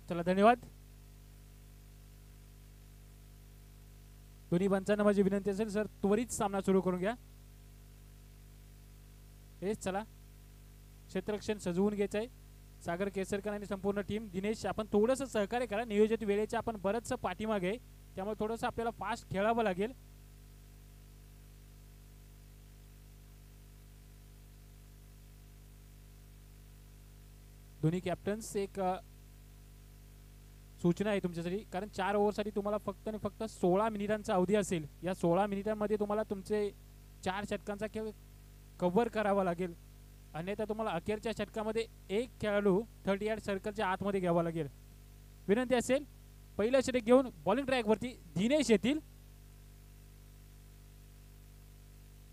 चला धन्यवाद. दोन्ही पंचांना माझी विनंती असेल सर त्वरित सामना सुरू करून घ्या. हेच चला क्षेत्ररक्षण सजवून घ्यायचं आहे. सागर केसरकर आणि संपूर्ण टीम. दिनेश आपण थोडंसं सहकार्य करा. नियोजित वेळेच्या आपण बरंचसं पाठीमागे आहे, त्यामुळे थोडंसं आपल्याला फास्ट खेळावं लागेल. दोन्ही कॅप्टन्स एक सूचना आहे तुमच्यासाठी, कारण 4 ओव्हरसाठी तुम्हाला फक्त आणि फक्त 16 मिनिटांचा अवधी असेल. या 16 मिनिटांमध्ये तुम्हाला तुमचे 4 षटकांचा खेळ कव्हर करावा लागेल, अन्यथा तुम्हाला अखेरच्या षटकामध्ये एक खेळाडू 30 यार्ड सर्कलच्या आतमध्ये घ्यावा लागेल. विनंती असेल पहिलं षटक घेऊन बॉलिंग ट्रॅकवरती दिनेश येतील.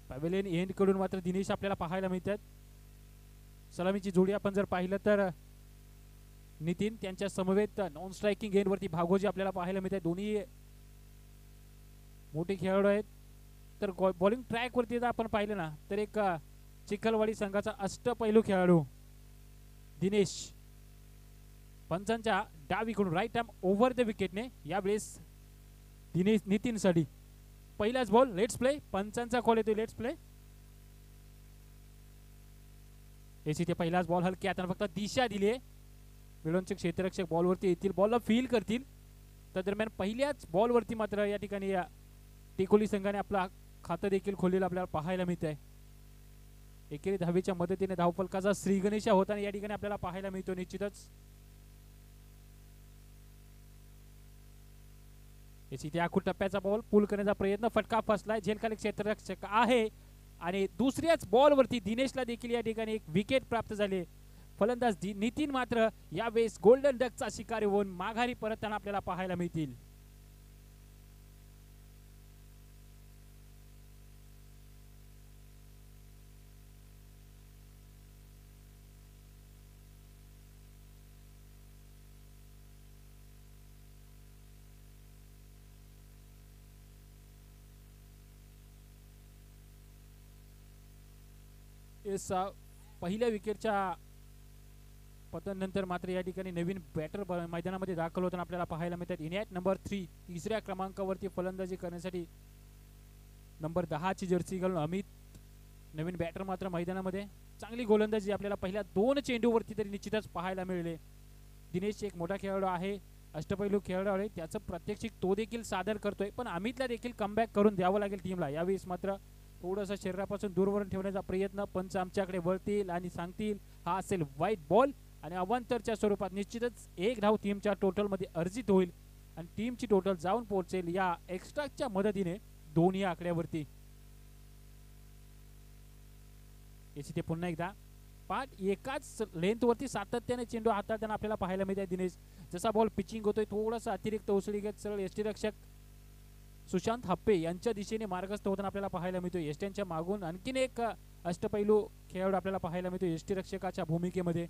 पॅव्हेलियन एंड कडून मात्र दिनेश आपल्याला पाहायला मिळतात. सलामीची जोडी आपण जर पाहिलं तर नितीन त्यांच्या समवेत नॉन स्ट्रायकिंग एंडवरती भागोजी आपल्याला पाहायला मिळते. दोन्ही मोठे खेळाडू आहेत. तर बॉलिंग ट्रॅकवरती जर आपण पाहिलं ना तर एक चिखलवाडी संघाचा अष्टपैलू खेळाडू दिनेश पंचांच्या डावीकडून राईट आर्म ओव्हर द विकेटने यावेळेस दिनेश नितीनसाठी पहिलाच बॉल. Let's play. पंचांचा कॉल येतो लेट्स प्ले. इथे पहिलाच बॉल हलक्या हाताने फक्त दिशा दिली आहे. वेळोंचे क्षेत्ररक्षक बॉलवरती येतील, बॉलला फील करतील. त्या दरम्यान पहिल्याच बॉलवरती मात्र या ठिकाणी या टिकोली संघाने आपला खातं देखील खोललेलं आपल्याला पाहायला मिळत आहे. एकेरी धावेच्या मदतीने धावफलकाचा श्रीगणेशा होताना या ठिकाणी आपल्याला पाहायला मिळतो. निश्चितच इथे आखूड टप्प्याचा बॉल पूल करण्याचा प्रयत्न, फटका फसलाय. झेलखाली क्षेत्ररक्षक आहे आणि दुसऱ्याच बॉलवरती दिनेशला देखील या ठिकाणी एक विकेट प्राप्त झाले. फलंदाज नितीन मात्र यावेळेस गोल्डन डकचा शिकारी होऊन माघारी परतताना आपल्याला पाहायला मिळतील. पहिल्या विकेटच्या पतनानंतर मात्र या ठिकाणी नवीन बॅटर मैदानामध्ये दाखल होताना आपल्याला पाहायला मिळतात. इनियत नंबर 3 तिसऱ्या क्रमांकावरती फलंदाजी करण्यासाठी नंबर 10 ची जर्सी घालून अमित नवीन बॅटर मात्र मैदानामध्ये. चांगली गोलंदाजी आपल्याला पहिल्या 2 चेंडूवरती तरी निश्चितच पाहायला मिळाले. दिनेश एक मोठा खेळाडू आहे, अष्टपैलू खेळाडू आहे, त्याचं प्रात्यक्षिक तो देखील सादर करतोय, पण अमितला देखील कमबॅक करून द्यावं लागेल टीमला. यावेळेस मात्र थोडंसं शरीरापासून दूरवरून ठेवण्याचा प्रयत्न. पंच आमच्याकडे वळतील आणि सांगतील हा असेल वाईट बॉल आणि अवांतरच्या स्वरूपात निश्चितच एक धाव टीमच्या टोटलमध्ये अर्जित होईल आणि टीमची टोटल जाऊन पोहोचेल या एक्स्ट्राच्या मदतीने दोन्ही आकड्यावरती. इथे पुन्हा एकदा पाठ एकाच लेंथवरती सातत्याने चेंडू हाताळताना आपल्याला पाहायला मिळते. दिनेश जसा बॉल पिचिंग होतोय थोडासा अतिरिक्त उसळी घेत सरळ यष्टीरक्षक सुशांत हप्पे यांच्या दिशेने मार्गस्थ होताना आपल्याला पाहायला मिळतो. यष्ट्यांच्या मागून आणखीन एक अष्टपैलू खेळाडू आपल्याला पाहायला मिळतो यष्टीरक्षकाच्या भूमिकेमध्ये.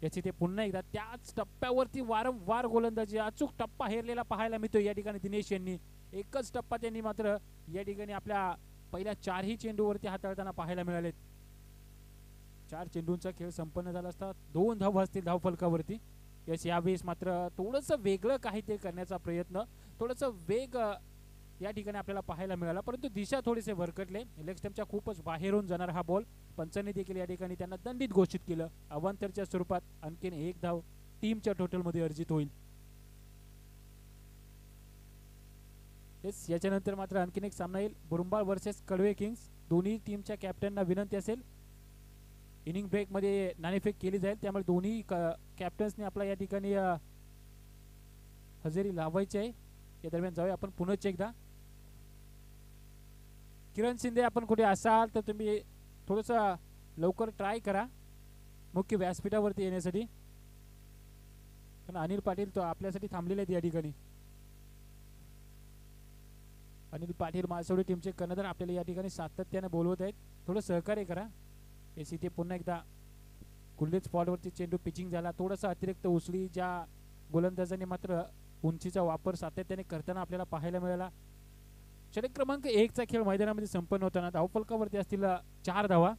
याची ते पुन्हा एकदा त्याच टप्प्यावरती वारंवार गोलंदाजी अचूक टप्पा हेरलेला पाहायला मिळतो या ठिकाणी दिनेश यांनी. एकच टप्पा त्यांनी मात्र या ठिकाणी आपल्या पहिल्या 4ही चेंडूवरती हाताळताना पाहायला मिळालेत. 4 चेंडूंचा खेळ संपन्न झाला असता 2 धाव असतील धावफलकावरती. यावेळेस मात्र थोडंसं वेगळं काहीतरी करण्याचा प्रयत्न, थोडंसं वेग या ठिकाणी आपल्याला पाहायला मिळाला, परंतु दिशा थोडेसे भरकटले. लेग स्टंपच्या खूपच बाहेरून जाणार हा बॉल. पंचांनी देखील या ठिकाणी त्यांना दंडित घोषित केलं. अवांतरच्या स्वरूपात आणखीन एक धाव टीमच्या टोटलमध्ये अर्जित होईल. याच्यानंतर मात्र आणखीन एक सामना येईल बुरुंबाळ वर्सेस कडवे किंग्स. दोन्ही टीमच्या कॅप्टनना विनंती असेल इनिंग ब्रेक मध्ये नाणेफेक केली जाईल, त्यामुळे दोन्ही कॅप्टन्सने आपला या ठिकाणी हजेरी लावायची आहे. या दरम्यान जाऊया आपण पुन्हा एकदा. किरण शिंदे आपण कुठे असाल तर तुम्ही थोडंसं लवकर ट्राय करा मुख्य व्यासपीठावरती येण्यासाठी, कारण अनिल पाटील तो आपल्यासाठी थांबलेले आहेत या ठिकाणी. अनिल पाटील मासवडी टीमचे कर्णधार आपल्याला या ठिकाणी सातत्याने बोलवत आहेत. थोडं सहकार्य करा. इथे पुन्हा एकदा गुल्डेज स्पॉटवरती चेंडू पिचिंग झाला. थोडासा अतिरिक्त उसळी ज्या गोलंदाजांनी मात्र उंचीचा वापर सातत्याने करताना आपल्याला पाहायला मिळाला. षटक क्रमांक 1 चा खेळ मैदानामध्ये संपन्न होताना धावफलकावरती असतील 4 धावा.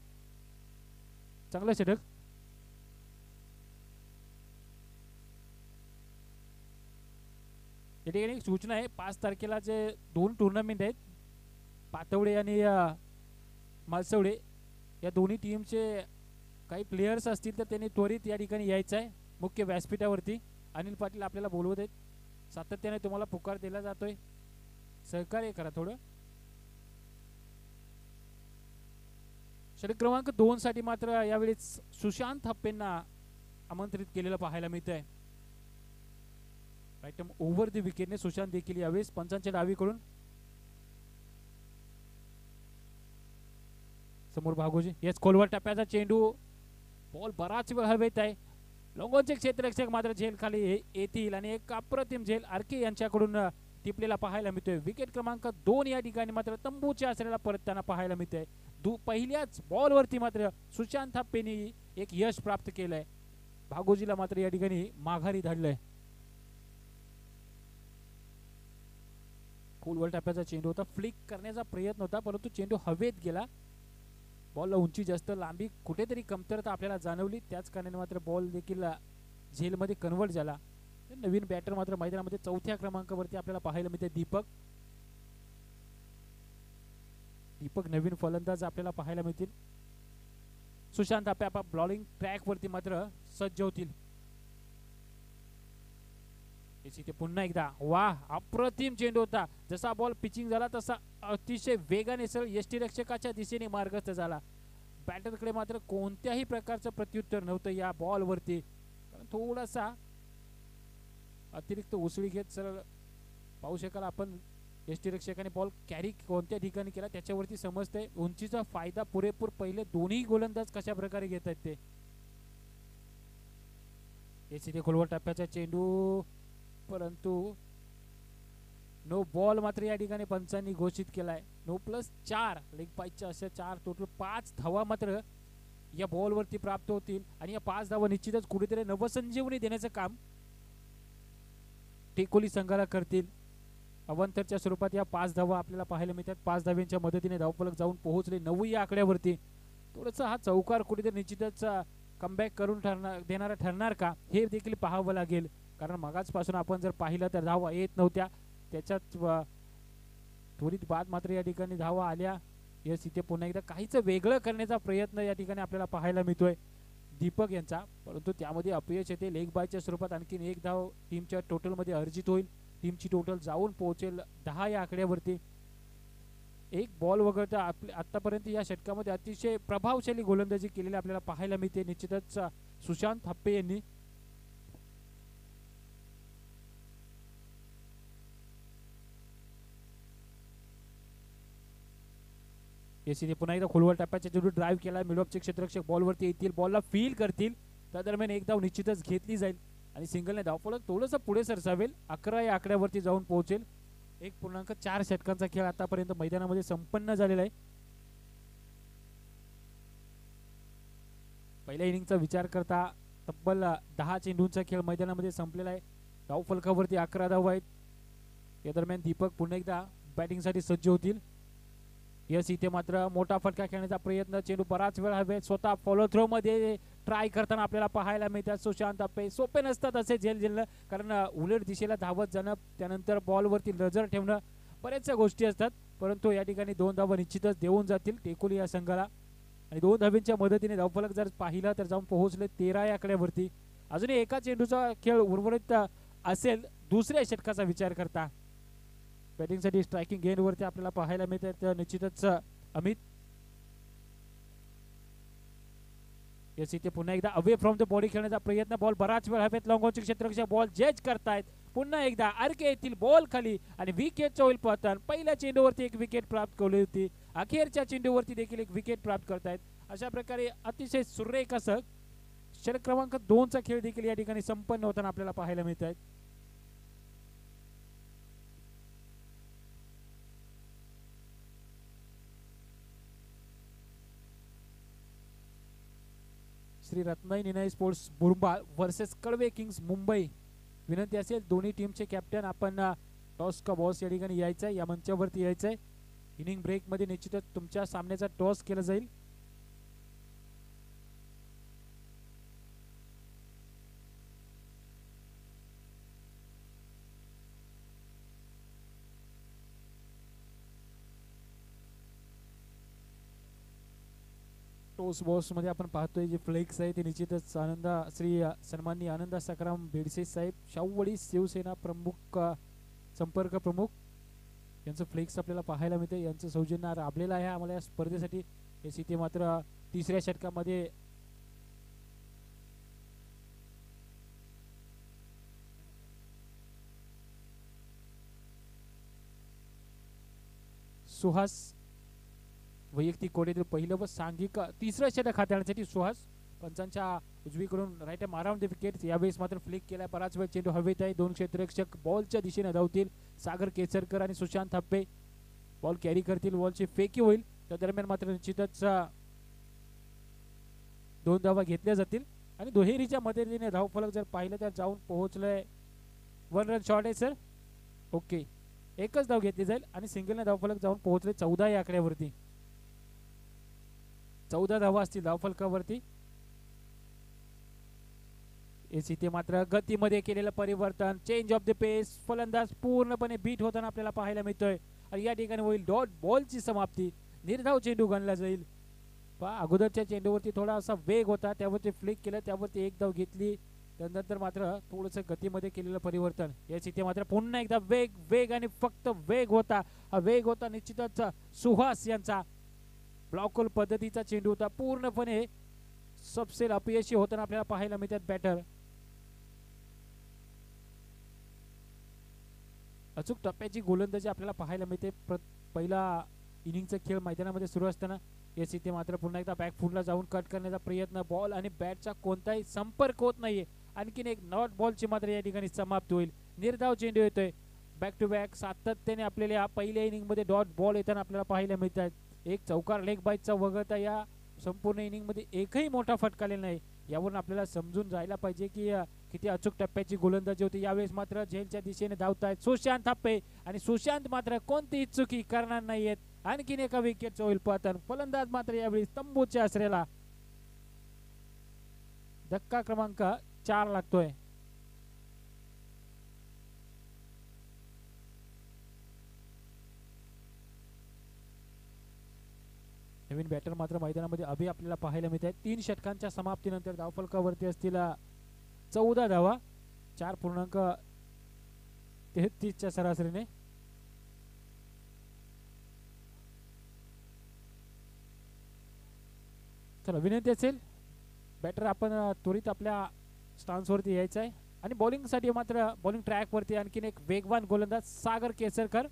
चांगलं षटक. या ठिकाणी एक सूचना आहे, 5 तारखेला जे 2 टुर्नामेंट आहेत, पातवडे आणि मालसवडे, या दोन्ही टीमचे काही प्लेयर्स असतील तर त्यांनी त्वरित या ठिकाणी यायचं आहे मुख्य व्यासपीठावरती. अनिल पाटील आपल्याला बोलवत आहेत, सातत्याने तुम्हाला पुकार दिला जातोय, सहकार्य करा थोडं. षटक क्रमांक 2 साठी मात्र यावेळी सुशांत थप्पेंना आमंत्रित केलेलं पाहायला मिळत आहे. राईट ओव्हर द विकेटने सुशांत देखील यावेळेस पंचांच्या डावीकडून. समोर भागोजी, येस खोलवर टप्प्याचा चेंडू, बॉल बराच वेळ हवेत आहे. लोंगोचे क्षेत्ररक्षक मात्र झेल खाली येतील आणि एक अप्रतिम झेल आरके यांच्याकडून टिपलेला पाहायला मिळतोय. विकेट क्रमांक 2 या ठिकाणी मात्र तंबूच्या आसऱ्याला परतताना पाहायला मिळतंय. पहिल्याच बॉलवरती मात्र सुशांत थाप्पेनी एक यश प्राप्त केलंय. भागोजीला मात्र या ठिकाणी माघारी धाडलंय. खोलवर टप्प्याचा चेंडू होता, फ्लिक करण्याचा प्रयत्न होता परंतु चेंडू हवेत गेला. बॉलला उंची जास्त, लांबी कुठेतरी कमतरता आपल्याला जाणवली, त्याच कारणाने मात्र बॉल देखील झेलमध्ये कन्वर्ट झाला. नवीन बॅटर मात्र मैदानामध्ये 4थ्या क्रमांकावरती आपल्याला पाहायला मिळते दीपक नवीन फलंदाज आपल्याला पाहायला मिळतील. सुशांत थाप्पे आपल्या बॉलिंग ट्रॅक वरती मात्र सज्ज होतील. इथे पुन्हा एकदा वाह, अप्रतिम चेंडू होता. जसा बॉल पिचिंग झाला तसा अतिशय वेगाने सरळ यष्टीरक्षकाच्या दिशेने मार्गस्थ झाला. बॅटरकडे मात्र कोणत्याही प्रकारचं प्रत्युत्तर नव्हतं या बॉलवरती, कारण थोडासा अतिरिक्त उसळी घेत सरळ पाहू शकाल आपण यष्टीरक्षकाने बॉल कॅरी कोणत्या ठिकाणी केला त्याच्यावरती समजतंय. उंचीचा फायदा पुरेपूर पहिले दोन्ही गोलंदाज कशा प्रकारे घेत आहेत ते. इथे खोलवर टप्प्याचा चेंडू, परंतु नो बॉल मात्र या ठिकाणी पंचांनी घोषित केलाय. नो प्लस 4 लेग पाईच्या अशा 4 टोटल 5 धावा मात्र या बॉलवरती प्राप्त होतील आणि या 5 धावा निश्चितच कुठेतरी नवसंजीवनी देण्याचं काम टेकोली संघाला करतील. अवंतरच्या स्वरूपात या 5 धावा आपल्याला पाहायला मिळतात. 5 धाव्यांच्या मदतीने धावफलक जाऊन पोहोचले 9 या आकड्यावरती. थोडंसं हा चौकार कुठेतरी निश्चितच कमबॅक करून देणारा ठरणार का हे देखील पाहावं लागेल, कारण मगाचपासून आपण जर पाहिलं तर धावा येत नव्हत्या, त्याच्यात त्वरित बाद मात्र या ठिकाणी धावा आल्या. यस, इथे पुन्हा एकदा काहीच वेगळं करण्याचा प्रयत्न या ठिकाणी आपल्याला पाहायला मिळतोय दीपक यांचा, परंतु त्यामध्ये अपयश येते. लेग बायच्या स्वरूपात आणखीन एक धाव टीमच्या टोटलमध्ये अर्जित होईल. टीमची टोटल जाऊन पोहोचेल 10 या आकड्यावरती. एक बॉल वगळता आतापर्यंत या षटकामध्ये अतिशय प्रभावशाली गोलंदाजी केलेली आपल्याला पाहायला मिळते निश्चितच सुशांत थाप्पे यांनी. इथे पुन्हा एकदा खोलवर टप्प्याच्या चेंडू ड्राईव्ह केला. मिडऑफचे क्षेत्ररक्षक बॉलवरती येतील, बॉलला फील करतील, त्या दरम्यान एक धाव निश्चितच घेतली जाईल आणि सिंगलने धावफलक थोडंसं पुढे सरसावेल. 11 या आकड्यावरती जाऊन पोहोचेल. 1.4 षटकांचा खेळ आतापर्यंत मैदानामध्ये संपन्न झालेला आहे. पहिल्या इनिंगचा विचार करता तब्बल 10 चेंडूंचा खेळ मैदानामध्ये संपलेला आहे. धावफलकावरती 11 धावा आहेत. या दरम्यान दीपक पुन्हा एकदा बॅटिंगसाठी सज्ज होतील. यस, इथे मात्र मोठा फटका खेळण्याचा प्रयत्न, चेंडू बराच वेळ हवे स्वतः फॉलो थ्रो मध्ये ट्राय करताना आपल्याला पाहायला मिळतात सुशांत थाप्पे. सोपे नसतात असे झेलणं, कारण उलट दिशेला धावत जाणं, त्यानंतर बॉलवरती नजर ठेवणं, बऱ्याचशा गोष्टी असतात, परंतु या ठिकाणी 2 धावा निश्चितच देऊन जातील टेकोली या संघाला. आणि 2 धावांच्या मदतीने धावफलक जर पाहिला तर जाऊन पोहोचले 13 या आकड्यावरती. अजूनही एका चेंडूचा खेळ उर्वरित असेल दुसऱ्या षटकाचा विचार करता. बॅटिंगसाठी स्ट्रायकिंग गेंदवरती आपल्याला पाहायला मिळतात निश्चितच अमित. यस, इथे पुन्हा एकदा अवे फ्रॉम द बॉडी खेळण्याचा प्रयत्न, बॉल बराच वेळ हवेत. लॉंगॉनचे क्षेत्ररक्षक बॉल जज करतायत. पुन्हा एकदा आरके येथील बॉल खाली आणि विकेटच्या होईल पतन. पहिल्या चेंडूवरती एक विकेट प्राप्त केली होती, अखेरच्या चेंडूवरती देखील एक विकेट प्राप्त करतायत. अशा प्रकारे अतिशय सुरेख असं षटक क्रमांक 2 चा खेळ देखील या ठिकाणी संपन्न होताना आपल्याला पाहायला मिळत आहे. Shri Ratnai Ninai sports Burbal versus Kalwe kings Mumbai. विनंती असेल दोन्ही टीमचे कॅप्टन आपण टॉस का बॉस या ठिकाणी यायचं आहे, या मंचावरती यायचं आहे. इनिंग ब्रेक मध्ये निश्चितच तुमच्या सामन्याचा टॉस केला जाईल. टॉस बॉस मध्ये आपण पाहतोय जे फ्लेक्स आहे ते निश्चितच श्री सन्माननीय आनंद सकाराम बेडसे साहेब शाहूवाडी शिवसेना प्रमुख संपर्क प्रमुख यांचं फ्लेक्स आपल्याला पाहायला मिळते. यांचं सौजन्य लाभलेलं आहे आम्हाला या स्पर्धेसाठी. एस इथे मात्र तिसऱ्या षटकामध्ये सुहास वैयक्तिक कोड्यातील पहिलं व सांघिक तिसरं षटक हाताळण्यासाठी सुहास पंचांच्या उजवीकडून राईट मारावून द विकेट. यावेळेस मात्र फ्लिक केला. बराच वेळ चेंडू हवेत आहे. दोन क्षेत्ररक्षक बॉलच्या दिशेने धावतील. सागर केसरकर आणि सुशांत थाप्पे बॉल कॅरी करतील. बॉलची फेकी होईल. त्या दरम्यान मात्र निश्चितच 2 धावा घेतल्या जातील आणि दुहेरीच्या मदतीने धावफलक जर पाहिलं तर जाऊन पोहोचलंय. 1 रन शॉट आहे सर. ओके, एकच धाव घेतली जाईल आणि सिंगलने धावफलक जाऊन पोहोचले 14 या आकड्यावरती. 14 धावा असतील धावफलकावरती. इथे मात्र गतीमध्ये केलेलं परिवर्तन, चेंज ऑफ द पेस, फलंदाज पूर्णपणे बीट होताना आपल्याला पाहायला मिळतोय आणि या ठिकाणी होईल डॉट बॉलची समाप्ती. निर्धाव चेंडू गणला जाईल. पहा अगोदरच्या चेंडूवरती थोडासा वेग होता, त्यावरती फ्लिक केलं, त्यावरती एक धाव घेतली. त्यानंतर मात्र थोडंसं गतीमध्ये केलेलं परिवर्तन. याच इथे मात्र पुन्हा एकदा वेग वेग आणि फक्त वेग होता. हा वेग होता निश्चितच सुहास यांचा. ब्लॉकहोल पद्धतीचा चेंडू होता. पूर्णपणे सबसेल अपयशी होताना आपल्याला पाहायला मिळतात बॅटर. अचूक टप्प्याची गोलंदाजी आपल्याला पाहायला मिळते. पहिला इनिंगचा खेळ मैदानामध्ये सुरू असताना येस इथे मात्र पुन्हा एकदा बॅक फुटला जाऊन कट करण्याचा प्रयत्न. बॉल आणि बॅटचा कोणताही संपर्क होत नाहीये. आणखीन एक नॉट बॉलची मात्र या ठिकाणी समाप्त होईल. निर्धाव चेंडू येतोय. बॅक टू बॅक सातत्याने आपल्याला पहिल्या इनिंग मध्ये डॉट बॉल येताना आपल्याला पाहायला मिळतात. एक चौकार लेग बाईटचा वगळता या संपूर्ण इनिंग मध्ये एकही मोठा फटकालेला नाही. यावरून आपल्याला समजून जायला पाहिजे की किती अचूक टप्प्याची गोलंदाजी होती. यावेळेस मात्र झेलच्या दिशेने धावतायत सुशांत थाप्पे आणि सुशांत मात्र कोणतीही चुकी करणार नाहीयेत. आणखीन एका विकेटचं होईल पतन. फलंदाज मात्र यावेळी तंबूच्या आसऱ्याला. धक्का क्रमांक 4 लागतोय. नवीन बॅटर मात्र मैदानामध्ये अभि आपल्याला पाहायला मिळत आहे. 3 षटकांच्या समाप्तीनंतर धावफलकावरती असतील 14 धावा 4.33 सरासरीने. चला विनंती असेल बॅटर आपण त्वरित आपल्या स्टान्सवरती यायचं आहे आणि बॉलिंगसाठी मात्र बॉलिंग ट्रॅकवरती आणखीन एक वेगवान गोलंदाज सागर केसरकर.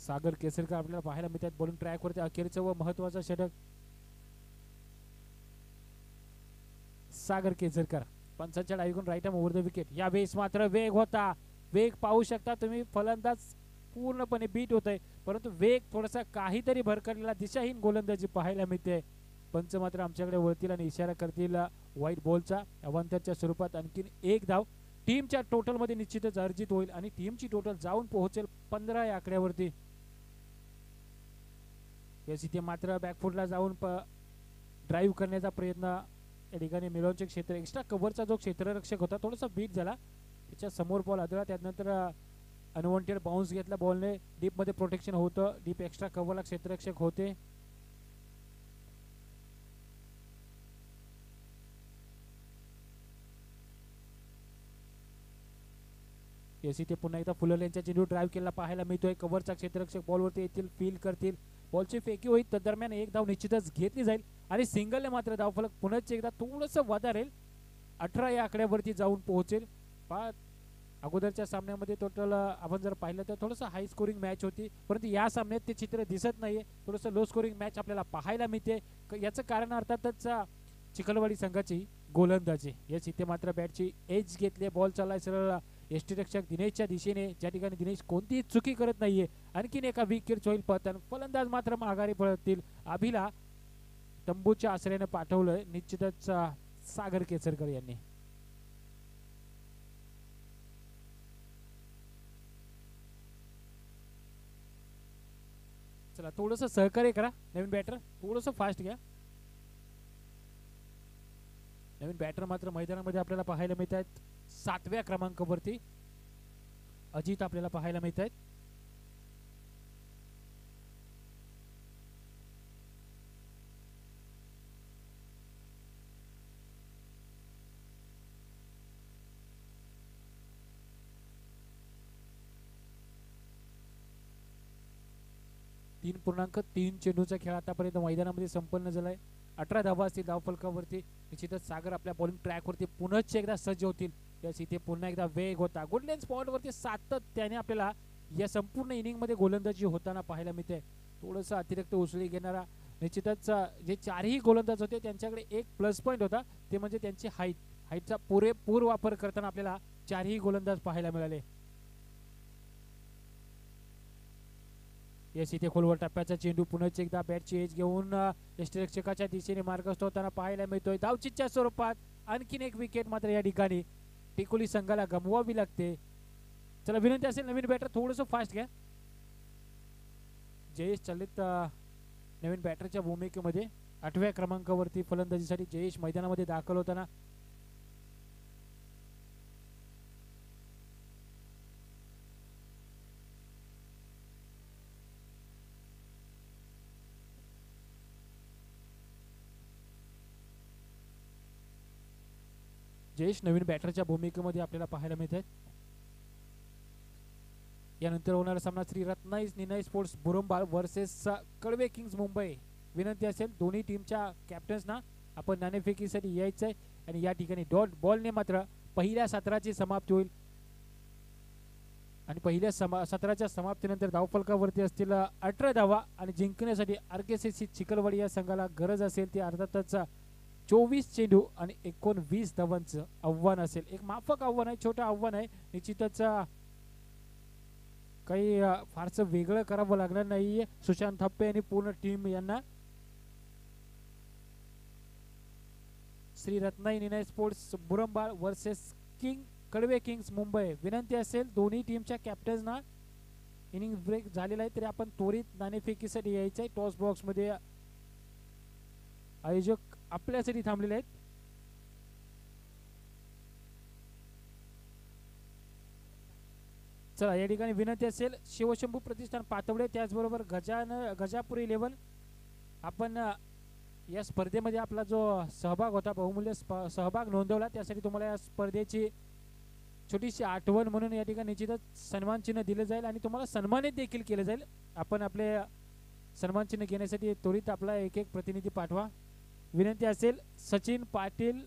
सागर केसरकर आपल्याला पाहायला मिळतात बॉलिंग ट्रॅकवरती. अखेरचं व महत्वाचं षटक सागर केसरकर. पंचांच्या डावीकडून right arm over the wicket. या वेळेस मात्र वेग होता. वेग पाहू शकता तुम्ही. फलंदाज पूर्णपणे बीट होत आहे परंतु वेग थोडासा काहीतरी भरकटलेला दिशाहीन गोलंदाजी पाहायला मिळते. पंच मात्र आमच्याकडे वळतील आणि इशारा करतील व्हाईट बॉलचा. अवांतरच्या स्वरूपात आणखीन एक धाव टीमच्या टोटल मध्ये निश्चितच अर्जित होईल आणि टीमची टोटल जाऊन पोहोचेल 15 या आकड्यावरती. याच इथे मात्र बॅकफुटला जाऊन ड्राईव्ह करण्याचा प्रयत्न. या ठिकाणी मिलॉनचे क्षेत्र एक्स्ट्रा कव्हरचा जो क्षेत्ररक्षक होता थोडासा बीट झाला. त्याच्या समोर बॉल आदळला. त्यानंतर अनवॉन्टेड बाउन्स घेतला बॉलने. डीप मध्ये प्रोटेक्शन होतं. डीप एक्स्ट्रा कव्हरला क्षेत्ररक्षक होते. येस इथे पुन्हा एकदा फुलर यांच्या चेंडू ड्राईव्ह केला पाहायला मिळतोय. कव्हरचा क्षेत्ररक्षक बॉलवरती येतील, फील करतील. बॉलची फेकी होईल. त्या दरम्यान एक धाव निश्चितच घेतली जाईल आणि सिंगलने मात्र धावफलक पुन्हा एकदा थोडंसं वधारेल. 18 या आकड्यावरती जाऊन पोहोचेल. अगोदरच्या सामन्यामध्ये टोटल आपण जर पाहिलं तर थोडंसं हाय स्कोरिंग मॅच होती परंतु या सामन्यात ते चित्र दिसत नाहीये. थोडंसं लो स्कोरिंग मॅच आपल्याला पाहायला मिळते. याचं कारण अर्थातच चिखलवाडी संघाची गोलंदाजी. याच इथे मात्र बॅटची एज घेतली. बॉल चाललाय सरळ यष्टीरक्षक दिनेशच्या दिशेने, ज्या ठिकाणी दिनेश कोणतीही चुकी करत नाहीये. आणखीन एका विकेट होईल पतन. फलंदाज मात्र माघारी पळतील. अभिला तंबूच्या आश्रयाने पाठवलंय निश्चितच सागर केसरकर यांनी. चला थोडंसं सहकार्य करा. नवीन बॅटर थोडंसं फास्ट घ्या. नवीन बॅटर मात्र मैदानामध्ये आपल्याला पाहायला मिळत आहेत. 7व्या क्रमांकावरती अजित आपल्याला पाहायला मिळत आहेत. 3.3 चेंडूचा खेळ आतापर्यंत मैदानामध्ये संपन्न झालाय. 18 धावा असतील धावफलकावरती. निश्चितच सागर आपल्या बॉलिंग ट्रॅकवरती पुनश्च एकदा सज्ज होतील. त्यास इथे पुन्हा एकदा वेग होता. गोल्डन स्पॉटवरती सातत्याने आपल्याला या संपूर्ण इनिंगमध्ये गोलंदाजी होताना पाहायला मिळते. थोडंसं अतिरिक्त उसळी घेणारा निश्चितच जे चारही गोलंदाज होते त्यांच्याकडे एक प्लस पॉईंट होता, ते म्हणजे त्यांची हाईटचा पुरेपूर वापर करताना आपल्याला चारही गोलंदाज पाहायला मिळाले. यस इथे खोलवर टप्प्याचा चेंडू पुन्हा एकदा बॅटची एज घेऊन यष्टिरक्षकाच्या दिशेने मार्गस्थ होताना पाहायला मिळतोय. धावचीच्या स्वरूपात आणखीन एक विकेट मात्र या ठिकाणी टिकोली संघाला गमवावी लागते. चला विनंती असेल नवीन बॅटर थोडंसं फास्ट घ्या. जयेश चलित नवीन बॅटरच्या भूमिकेमध्ये 8व्या क्रमांकावरती फलंदाजीसाठी जयेश मैदानामध्ये दाखल होताना जयेश नवीन बॅटरच्या भूमिकेमध्ये आपल्याला पाहायला मिळत आहे. यानंतर होणारा सामना Shri Ratnais Ninai sports Burambal versus Kalwe kings Mumbai. विनंती असेल दोन्ही टीमच्या कॅप्टन्सना आपण नाणेफेकीसाठी यायचं आहे आणि या ठिकाणी डॉट बॉलने मात्र पहिल्या सत्राची समाप्ती होईल आणि पहिल्या सत्राच्या समाप्तीनंतर धावफलकावरती असतील 18 धावा आणि जिंकण्यासाठी आरकेसीसी चिखलवाडी या संघाला गरज असेल ती अर्धातच 24 चेंडू आणि 19 धावांचं आव्हान असेल. एक माफक आव्हान आहे, छोटं आव्हान आहे. निश्चितच काही फारसं वेगळं करावं लागणार नाहीये सुशांत थप्पे आणि पूर्ण टीम यांना. Shri Ratnai Ninai sports Burambal versus Kalwe kings Mumbai. विनंती असेल दोन्ही टीमच्या कॅप्टन्सना इनिंग ब्रेक झालेला आहे तरी आपण त्वरित नाणेफेकीसाठी यायचंय. टॉस बॉक्स मध्ये आयोजक आपल्यासाठी थांबलेले आहेत. चला या ठिकाणी विनंती असेल शिवशंभू प्रतिष्ठान पातवडे त्याचबरोबर गजापूर 11 आपण या स्पर्धेमध्ये आपला जो सहभाग होता बहुमूल्य सहभाग नोंदवला त्यासाठी तुम्हाला या स्पर्धेची छोटीशी आठवण म्हणून या ठिकाणी निश्चितच सन्मान चिन्ह दिले जाईल आणि तुम्हाला सन्मानित देखील केले जाईल. आपण आपले सन्मान चिन्ह घेण्यासाठी त्वरित आपला एक प्रतिनिधी पाठवा. विनंती असेल सचिन पाटील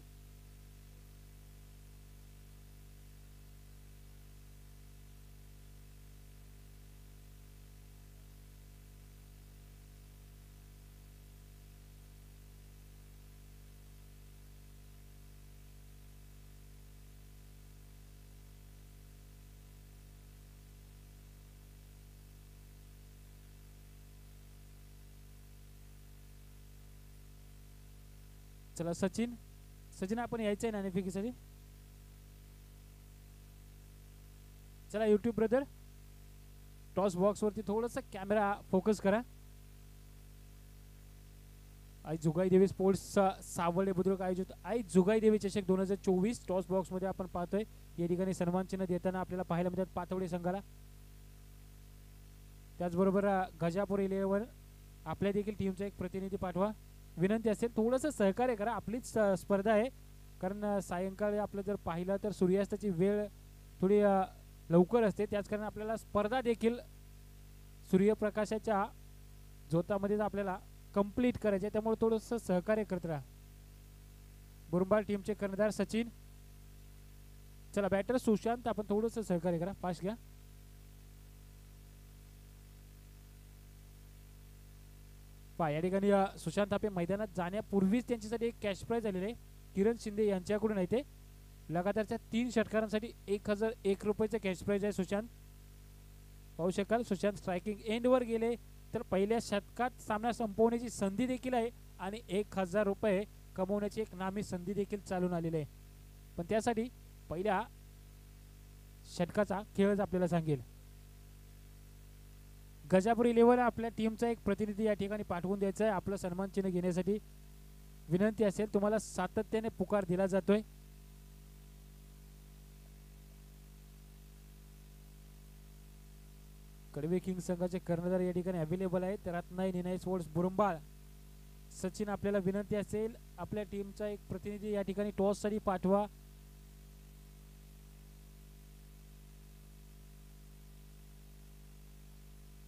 चला सचिन आपण यायचंय नाणेफेकीसाठी. चला युट्यूब ब्रदर टॉस बॉक्स वरती थोडंसं कॅमेरा फोकस करा. आई जुगाई देवी स्पोर्ट्स सावर्डे बुद्रुक आयोजित आई जुगाई देवी चषक 2024 टॉस बॉक्स मध्ये आपण पाहतोय. या ठिकाणी सन्मान चिन्ह देताना आपल्याला पाहायला मिळतात पातवडे संघाला. त्याचबरोबर गजापूर 11 आपल्या देखील टीमचा एक प्रतिनिधी पाठवा. विनंती असेल थोडंसं सहकार्य करा. आपलीच स्पर्धा आहे कारण सायंकाळी आपलं जर पाहिलं तर सूर्यास्ताची वेळ थोडी लवकर असते त्याच कारण आपल्याला स्पर्धा देखील सूर्यप्रकाशाच्या झोतामध्येच आपल्याला कंप्लीट करायचे त्यामुळे थोडंसं सहकार्य करत राहा. बुरंबाळ टीमचे कर्णधार सचिन. चला बॅटर सुशांत आपण थोडंसं सहकार्य करा. फास्ट घ्या. या ठिकाणी सुशांत थापे मैदानात जाण्यापूर्वीच त्यांच्यासाठी एक कॅश प्राइज आलेले आहे. किरण शिंदे यांच्याकडून आहे ते लगातारच्या 3 षटकारांसाठी 1001 रुपयाचं कॅश प्राइज आहे. सुशांत पाहू शकाल सुशांत स्ट्रायकिंग एंडवर गेले तर पहिल्या षटकात सामना संपवण्याची संधी देखील आहे आणि 1000 रुपये कमवण्याची एक नामी संधी देखील चालून आलेली आहे. पण त्यासाठी पहिल्या षटकाचा खेळच आपल्याला सांगेल. गजापूर 11 आपल्या टीमचा एक प्रतिनिधी या ठिकाणी पाठवून द्यायचा आहे आपलं सन्मान चिन्ह घेण्यासाठी. विनंती असेल तुम्हाला सातत्याने पुकार दिला जातोय. कडवे किंग्स संघाचे कर्णधार या ठिकाणी अवेलेबल आहेत. रत्नाई निनाई स्पोर्ट्स बुरंबाळ. सचिन आपल्याला विनंती असेल आपल्या टीमचा एक प्रतिनिधी या ठिकाणी टॉस साठी पाठवा.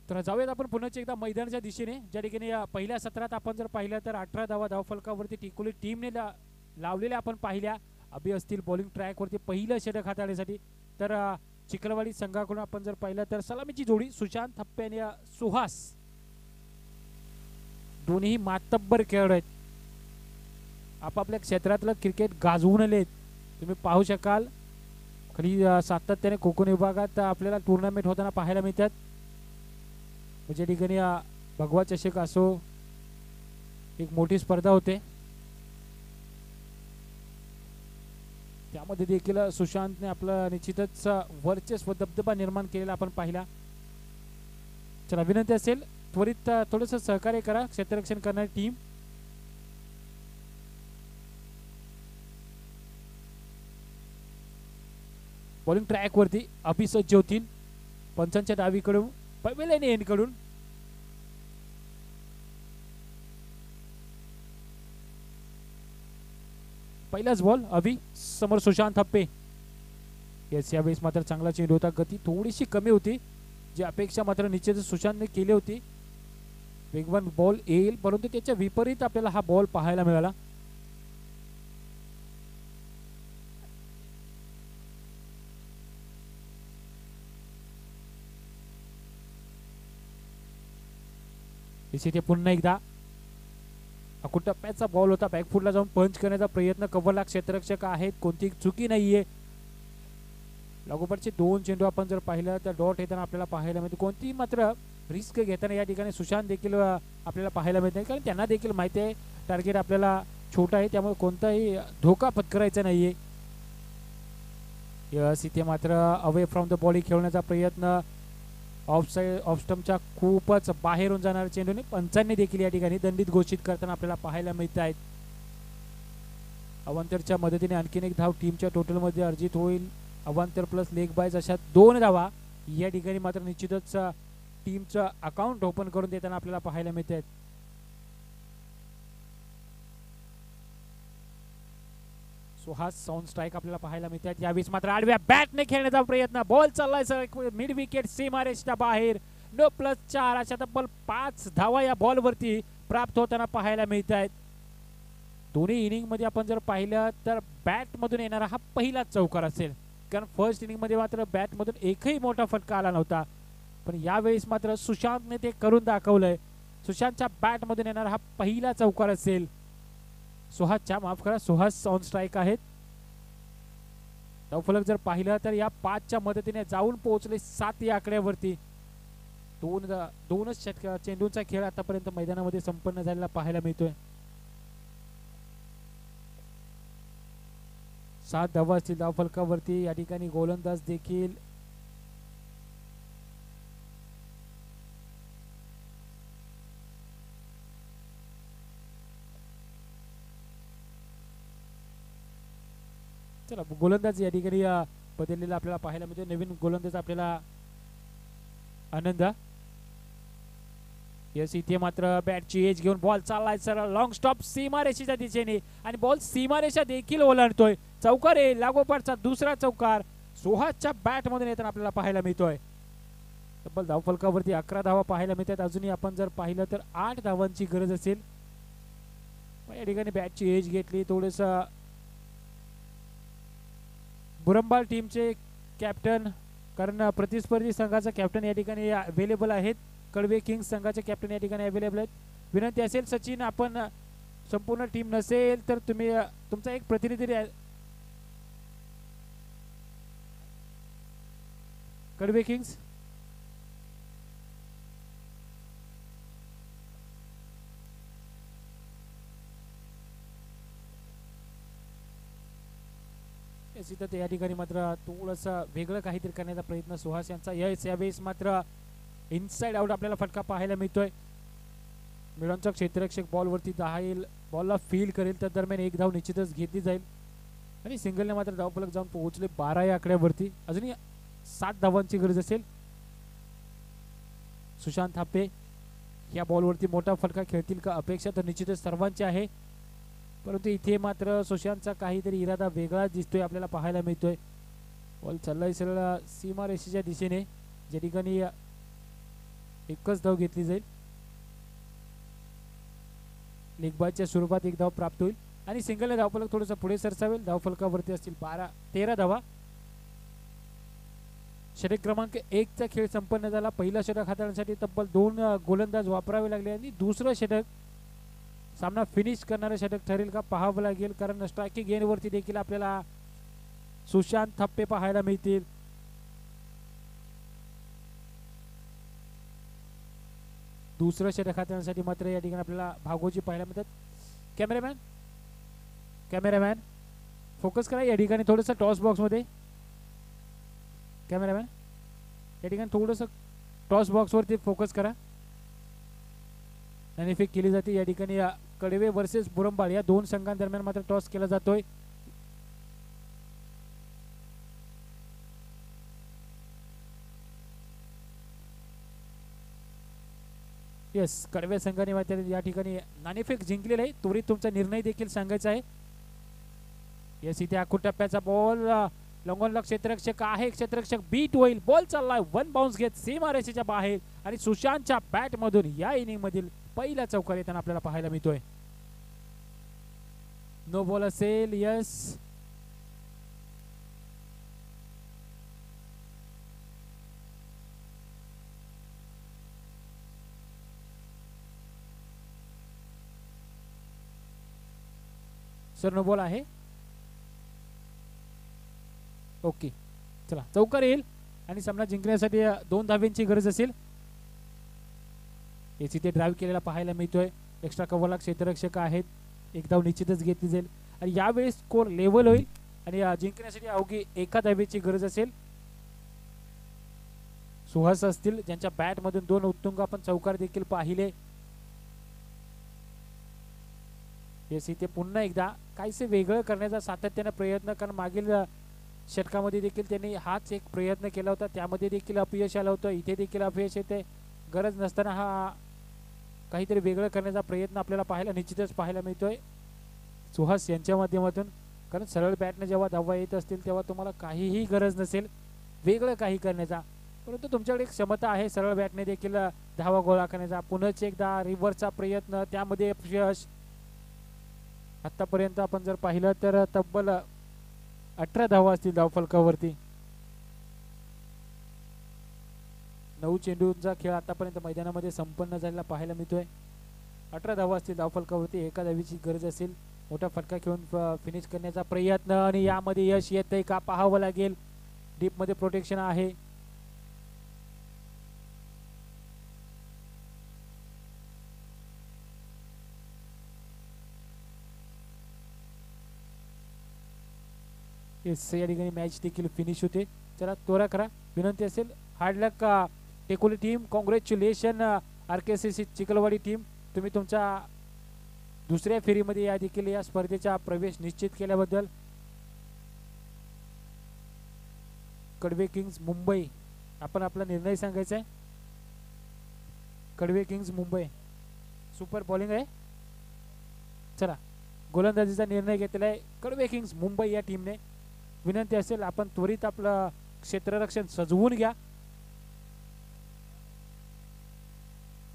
तर जाऊयात आपण पुन्हा एकदा मैदानाच्या दिशेने, ज्या ठिकाणी पहिल्या सत्रात आपण जर पाहिलं तर 18 धावा धावफलकावरती टिकोली टीमने लावलेल्या आपण पाहिल्या. अभि असतील बॉलिंग ट्रॅकवरती पहिलं षटक हाताळण्यासाठी. तर चिखलवाडी संघाकडून आपण जर पाहिलं तर सलामीची जोडी सुशांत थप्पे आणि सुहास, दोन्ही मातब्बर खेळाडू आहेत. आपापल्या क्षेत्रातलं क्रिकेट गाजवून आले. तुम्ही पाहू शकाल खरी सातत्याने कोकण विभागात आपल्याला टुर्नामेंट होताना पाहायला मिळतात. म्हणजे ठिकाणी भगवा चषक असो, एक मोठी स्पर्धा होते, त्यामध्ये देखील सुशांतने आपलं निश्चितच वर्चस्व दबदबा निर्माण केलेला आपण पाहिला. चला, विनंती असेल त्वरित थोडंसं सहकार्य करा क्षेत्ररक्षण करणारी टीम. बॉलिंग ट्रॅक वरती अभिसज्ज होतील पंचांच्या डावीकडून पवेलेने एनकडून. पहिलाच बॉल अभि समोर सुशांत थप्पे. येस, यावेळेस मात्र चांगला चेंडू होता. गती थोडीशी कमी होती, जी अपेक्षा मात्र निश्चितच सुशांतने केली होती. वेगवान बॉल येईल, परंतु त्याच्या विपरीत आपल्याला हा बॉल पाहायला मिळाला. इथे पुन्हा एकदा टप्प्याचा बॉल होता, बॅकफुटला जाऊन पंच करण्याचा प्रयत्न. कव्हरला क्षेत्ररक्षक आहेत, कोणती चुकी नाहीये. लागोपाठचे दोन चेंडू आपण जर पाहिलं तर डॉट येताना आपल्याला पाहायला मिळते. कोणती मात्र रिस्क घेताना या ठिकाणी सुशांत देखील आपल्याला पाहायला मिळत नाही, कारण त्यांना देखील माहिती आहे टार्गेट आपल्याला छोटा आहे, त्यामुळे कोणताही धोका पत्करायचा नाहीये. यस, इथे मात्र अवे फ्रॉम द बॉडी खेळण्याचा प्रयत्न. ऑफ साइड, ऑफ स्टंपच्या खूपच बाहेरून जाणाऱ्या चेंडूने पंचांनी देखील या ठिकाणी दंडित घोषित करताना आपल्याला पाहायला मिळत आहेत. अवांतरच्या मदतीने आणखीन एक धाव टीमच्या टोटलमध्ये अर्जित होईल. अवांतर प्लस लेग बायज अशा 2 धावा या ठिकाणी मात्र निश्चितच टीमचं अकाउंट ओपन करून देताना आपल्याला पाहायला मिळत आहेत. सुहास ऑन स्ट्राइक आपल्याला पाहायला मिळतात. यावेळेस मात्र आडव्या बॅटने खेळण्याचा प्रयत्न. बॉल चाललाय सर मिड विकेट सीमारेषच्या बाहेर. 9+4 अशा तब्बल 5 धावा या बॉल वरती प्राप्त होताना पाहायला मिळत आहेत. दोन्ही इनिंग मध्ये आपण जर पाहिलं तर बॅट मधून येणारा हा पहिला चौकार असेल, कारण फर्स्ट इनिंग मध्ये मात्र बॅट मधून एकही मोठा फटका आला नव्हता, पण यावेळेस मात्र सुशांतने ते करून दाखवलंय. सुशांतच्या बॅट मधून येणारा हा पहिला चौकार असेल. सुहासच्या, माफ करा, सुहास ऑन स्ट्राइक आहेत. धावफलक जर पाहिलं तर या 5च्या मदतीने जाऊन पोहोचले 7 या आकड्यावरती. दोनच चेंडूंचा खेळ आतापर्यंत मैदानामध्ये संपन्न झालेला पाहायला मिळतोय. 7 धावा असतील धावफलकावरती. या ठिकाणी गोलंदाज देखील चला, गोलंदाज या ठिकाणी बदललेला आपल्याला पाहायला मिळतो. नवीन गोलंदाज आपल्याला आनंद. यस, इथे मात्र बॅटची एज घेऊन बॉल चाललाय सरळ लॉंग स्टॉप सीमारेषेच्या दिशेने, आणि बॉल सीमारेषा देखील ओलांडतोय. चौकार आहे, लागोपाठचा दुसरा चौकार सुहासच्या बॅट मधून येताना आपल्याला पाहायला मिळतोय. तब्बल धावफलकावरती 11 धावा पाहायला मिळतात. अजूनही आपण जर पाहिलं तर 8 धावांची गरज असेल. या ठिकाणी बॅटची एज घेतली. थोडस बुरंबाल टीमचे कॅप्टन, कारण प्रतिस्पर्धी संघाचा कॅप्टन या ठिकाणी अवेलेबल आहेत. कडवे किंग्स संघाचे कॅप्टन या ठिकाणी अवेलेबल आहेत. विनंती असेल सचिन, आपण संपूर्ण टीम नसेल तर तुम्ही तुमचा एक प्रतिनिधी कडवे किंग्स. तर या ठिकाणी मात्र थोडंसं वेगळं काहीतरी करण्याचा प्रयत्न सुहास यांचा. यावेळेस मात्र इनसाइड आउट आपल्याला फटका पाहायला मिळतोय. मिडॉनचा क्षेत्ररक्षक बॉलवरती जाईल, बॉलला फील करेल, त्या दरम्यान एक धाव निश्चितच घेतली जाईल, आणि सिंगलने मात्र धावफलक जाऊन पोहोचले 12 या आकड्यावरती. अजूनही 7 धावांची गरज असेल. सुशांत थापे या बॉलवरती मोठा फटका खेळतील का, अपेक्षा तर निश्चितच सर्वांची आहे, परंतु इथे मात्र सुशांतचा काहीतरी इरादा वेगळा दिसतोय आपल्याला पाहायला मिळतोय. बॉल चाललाय सरळ सीमारेषेच्या दिशेने, ज्या ठिकाणी एकच धाव घेतली जाईल. लेगबाजच्या स्वरूपात एक धाव प्राप्त होईल आणि सिंगलने धावफलक थोडंसं पुढे सरसावेल. धावफलकावरती असतील 13 धावा. षटक क्रमांक 1 चा खेळ संपन्न झाला. पहिला षटक हाताळण्यासाठी तब्बल 2 गोलंदाज वापरावे लागले आणि दुसरं षटक सामना फिनिश करणारे षटक ठरेल का पाहावं लागेल, कारण स्ट्रायकिंग एंड वरती देखील आपल्याला सुशांत थप्पे पाहायला मिळतील. दुसरं षटक हाताळण्यासाठी मात्र या ठिकाणी आपल्याला भागोजी पाहायला मिळतात. कॅमेरामॅन फोकस करा या ठिकाणी थोडंसं टॉस बॉक्स मध्ये. कॅमेरामॅन या ठिकाणी थोडंसं टॉस बॉक्स वरती फोकस करा. नाणेफेक केली जाते या ठिकाणी. कडवे वर्सेस बुरंबाळ या दोन संघांदरम्यान मात्र टॉस केला जातोय. येस, कडवे संघाने मात्र या ठिकाणी नाणेफेक जिंकलेला आहे. त्वरित तुमचा निर्णय देखील सांगायचा आहे. येस, इथे आखूड टप्प्याचा बॉल लॉंगॉनला क्षेत्ररक्षक आहे. क्षेत्ररक्षक बीट होईल. बॉल चाललाय वन बाउन्स घेत सीमारेषेच्या बाहेर आणि सुशांतच्या बॅट मधून या इनिंग मधील पहिला चौकार येताना आपल्याला पाहायला मिळतोय. नो बॉल असेल. यस, सर नो बॉल आहे. ओके, चला चौकार येईल आणि सामना जिंकण्यासाठी 2 धाव्यांची गरज असेल. इथे ड्राईव्ह केलेला पाहायला मिळतोय. एक्स्ट्रा कव्हरला क्षेत्ररक्षक आहेत. एक धाव निश्चितच घेतली जाईल आणि यावेळेस स्कोर लेवल होईल आणि जिंकण्यासाठी अवघी 1 धावेची गरज असेल. सुहास असतील ज्यांच्या बॅट मधून 2 उत्तुंग आपण चौकार देखील पाहिले. येस, इथे पुन्हा एकदा काहीसे वेगळं करण्याचा सातत्याने प्रयत्न, कारण मागील षटकामध्ये देखील त्यांनी हाच एक प्रयत्न केला होता, त्यामध्ये देखील अपयश आलं होतं. इथे देखील अपयश येते. गरज नसताना हा काहीतरी वेगळं करण्याचा प्रयत्न आपल्याला पाहायला निश्चितच पाहायला मिळतोय सुहास यांच्या माध्यमातून. कारण सरळ बॅटने जेव्हा धावा येत असतील तेव्हा तुम्हाला काहीही गरज नसेल वेगळं काही करण्याचा, परंतु तुमच्याकडे एक क्षमता आहे सरळ बॅटने देखील धावा गोळा करण्याचा. पुनच एकदा रिव्हर्सचा प्रयत्न, त्यामध्ये अपयश. आतापर्यंत आपण जर पाहिलं तर तब्बल 18 धावा असतील धावफलकावरती. 9 चेंडूंचा खेळ आतापर्यंत मैदानामध्ये संपन्न झालेला पाहायला मिळतोय. 18 धावा असतील धावफलकावरती. 1 धावेची गरज असेल. मोठा फटका खेळून फिनिश करण्याचा प्रयत्न आणि यामध्ये यश येतंय का पाहावं लागेल. डीप मध्ये प्रोटेक्शन आहे. या ठिकाणी मॅच देखील फिनिश होते. चला त्वरा करा, विनंती असेल. Hard luck Tekoli team. Congratulation RKCC Chikhalwadi team. तुम्ही तुमच्या दुसऱ्या फेरीमध्ये या देखील या स्पर्धेचा प्रवेश निश्चित केल्याबद्दल. कडवे किंग्स मुंबई, आपण आपला निर्णय सांगायचा आहे. कडवे किंग्स मुंबई सुपर बॉलिंग आहे. चला, गोलंदाजीचा निर्णय घेतलेला आहे कडवे किंग्स मुंबई या टीमने. विनंती असेल आपण त्वरित आपलं क्षेत्ररक्षण सजवून घ्या.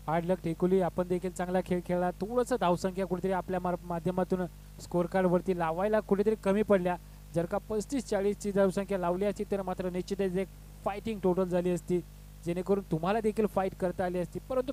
हार्ड लक टेकोली, आपण देखील चांगला खेळ खेळला. थोडंसं धावसंख्या कुठेतरी आपल्या माध्यमातून स्कोर कार्ड वरती लावायला कुठेतरी कमी पडल्या. जर का 35-40 ची धावसंख्या लावली असती तर मात्र निश्चितच एक फायटिंग टोटल झाली असती, जेणेकरून तुम्हाला देखील फाईट करता आली असती. परंतु